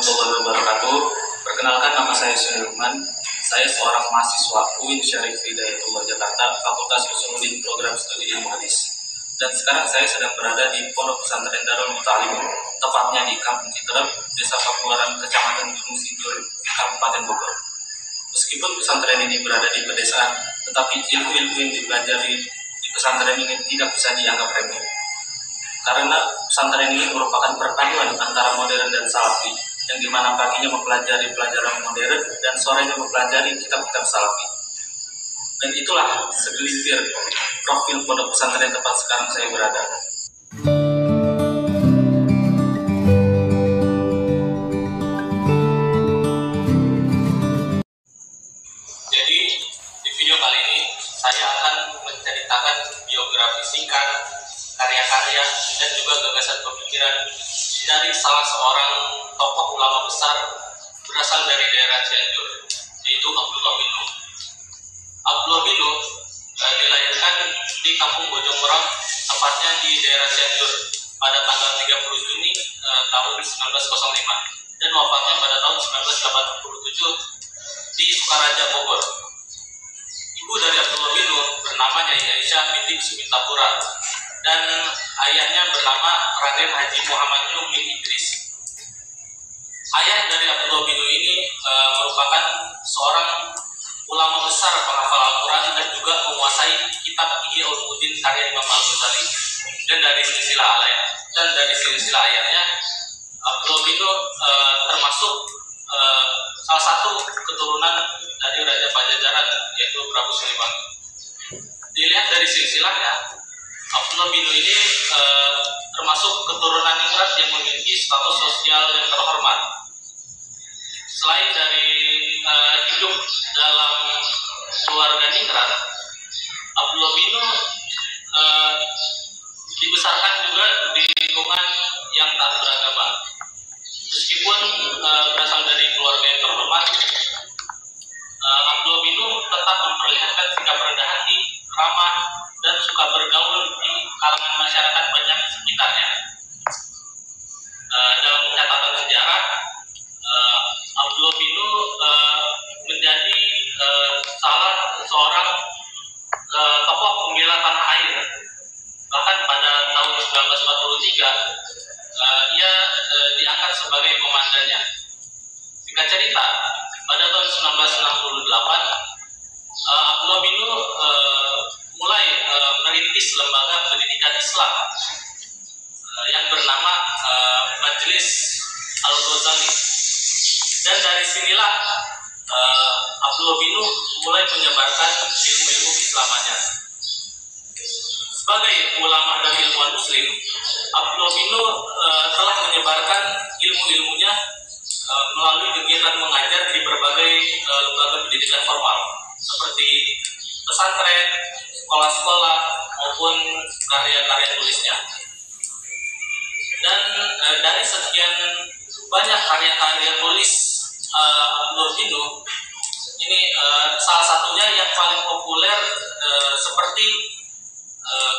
warahmatullahi wabarakatuh. Perkenalkan, nama saya Sulaiman. Saya seorang mahasiswa UIN Syarif Hidayatullah Jakarta, Fakultas Usuluddin Program Studi Ilmu Hadis. Dan sekarang saya sedang berada di Pondok Pesantren Darul Muta'alim, tepatnya di Kampung Citerep, Desa Pakuaran, Kecamatan Gunung Sindur, Kabupaten Bogor. Meskipun pesantren ini berada di pedesaan, tetapi ilmu-ilmu yang dipelajari di pesantren ini tidak bisa dianggap remeh. Karena pesantren ini merupakan perpaduan antara modern dan salafi, yang dimana paginya mempelajari pelajaran modern dan sorenya mempelajari kitab-kitab salafi. Dan itulah segelintir profil pondok pesantren tempat sekarang saya berada. Jadi di video kali ini saya akan menceritakan biografi singkat, karya-karya, dan juga gagasan pemikiran dari salah seorang tokoh ulama besar berasal dari daerah Cianjur, yaitu Abdullah bin Nuh. Abdullah bin Nuh dilahirkan di Kampung Bojongmerang, tepatnya di daerah Cianjur, pada tanggal 30 Juni tahun 1905, dan wafatnya pada tahun 1987 di Sukaraja, Bogor. Ibu dari Abdullah bin Nuh bernama Nyai Aisyah binti Sumitapura, dan ayahnya bernama Raden Haji Muhammad Nuh bin Idris. Ayah dari Abdullah bin Nuh ini merupakan seorang ulama besar penghafal Al-Quran dan juga menguasai kitab Ihya Ulumuddin karya Imam Al-Ghazali. Dan dari silsilah ayahnya, Abdullah bin Nuh termasuk salah satu keturunan dari Raja Pajajaran, yaitu Prabu Siliwangi. Dilihat dari silsilahnya, Abdullah bin Nuh ini termasuk keturunan ningrat yang memiliki status sosial yang terhormat. Selain dari hidup dalam keluarga ningrat, Abdullah bin Nuh dibesarkan juga di lingkungan yang taat beragama. Meskipun berasal dari keluarga yang terhormat, Abdullah bin Nuh tetap memperlihatkan sikap rendah hati, ramah, dan suka bergaul di kalangan masyarakat banyak sekitarnya. Dalam catatan sejarah, Abdullah bin Nuh menjadi salah seorang tokoh pembela tanah air. Bahkan pada tahun 1943, ia diangkat sebagai komandannya. Singkat cerita, pada tahun 1968, Abdullah bin Nuh mulai merintis lembaga pendidikan Islam yang bernama Majelis Al-Ghazali. Dan dari sinilah Abdullah bin Nuh mulai menyebarkan ilmu-ilmu keislamannya. Sebagai ulama dan ilmuwan muslim, Abdullah bin Nuh telah menyebarkan ilmu-ilmunya melalui kegiatan mengajar di berbagai lembaga pendidikan formal seperti pesantren, sekolah-sekolah, maupun karya-karya tulisnya. Dan dari sekian banyak karya-karya tulis Abdullah bin Nuh ini, salah satunya yang paling populer seperti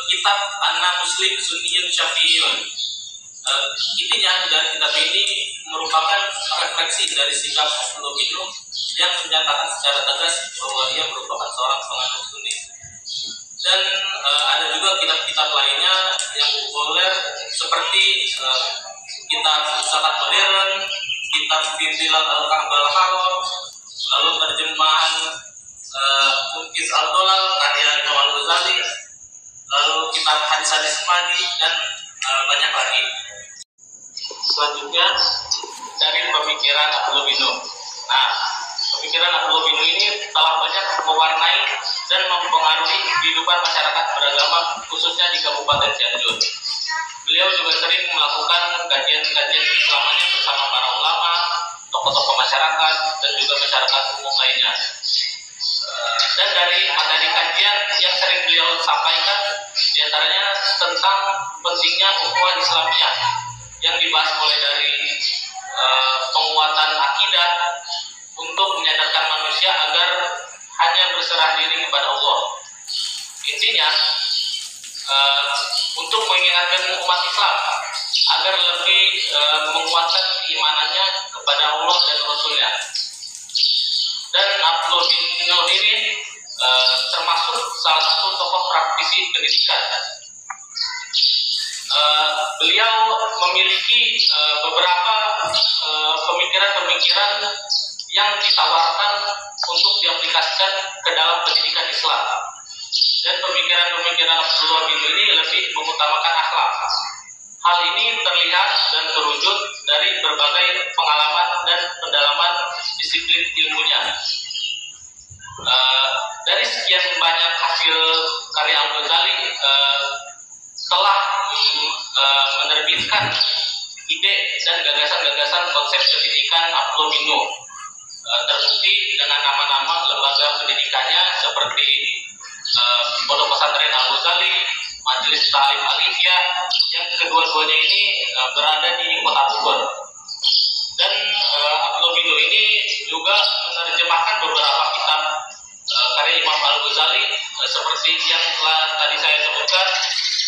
kitab An-Muslim Sunniyun Syafi'iyun. Intinya dari kitab ini merupakan refleksi dari sikap Abdullah bin Nuh yang menyatakan secara tegas bahwa ia merupakan seorang penganut sunni. Dan ada juga kitab-kitab lainnya yang populer seperti kitab Zakat Modern, kitab Fidilal Al-Ka'bal Haram, lalu terjemahan Munkiz Al-Dolal karya Imam Al-Ghazali, lalu kitab Hadis-Hadis Madi, dan banyak lagi. Selanjutnya dari pemikiran Abdullah bin Nuh. Nah, pemikiran Abdullah bin Nuh ini telah banyak mewarnai dan mempengaruhi kehidupan masyarakat beragama, khususnya di Kabupaten Cianjur. Beliau juga sering melakukan kajian-kajian keislamannya bersama para ulama, tokoh-tokoh masyarakat, dan juga masyarakat umum lainnya. Dan dari materi kajian yang sering beliau sampaikan, diantaranya tentang pentingnya ukhuwah Islamiyah, yang dibahas mulai dari penguatan akidah untuk menyadarkan manusia agar hanya berserah diri kepada Allah. Intinya, untuk mengingatkan umat Islam agar lebih menguatkan keimanannya kepada dan Rasulnya. Dan Abdullah bin Nuh ini termasuk salah satu tokoh praktisi pendidikan. Beliau memiliki beberapa pemikiran-pemikiran yang ditawarkan untuk diaplikasikan ke dalam pendidikan Islam. Dan pemikiran-pemikiran Abdullah bin Nuh ini lebih mengutamakan akhlak. Hal ini terlihat dan terwujud dari berbagai pengalaman dan pendalaman disiplin ilmunya. Dari sekian banyak hasil karya Al-Ghazali telah menerbitkan ide dan gagasan-gagasan konsep pendidikan Abdullah bin Nuh. Terbukti dengan nama-nama lembaga pendidikannya seperti Pondok Pesantren Al-Ghazali, Majelis Ta'lim Aliyah, yang kedua-duanya ini berada di Kota Bogor. Dan Abdullah bin Nuh ini juga menerjemahkan beberapa kitab karya Imam Al-Ghazali seperti yang telah tadi saya sebutkan,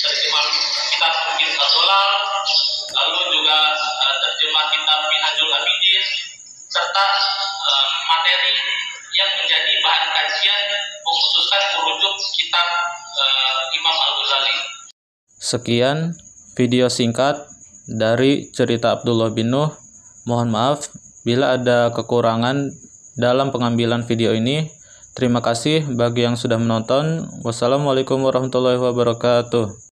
terjemah kitab Bin Al-Dhalal, lalu juga terjemah kitab Minhajul Abidin, serta materi yang menjadi bahan kajian mengkhususkan merujuk kitab Imam Al-Ghazali. Sekian video singkat dari cerita Abdullah bin Nuh. Mohon maaf bila ada kekurangan dalam pengambilan video ini. Terima kasih bagi yang sudah menonton. Wassalamualaikum warahmatullahi wabarakatuh.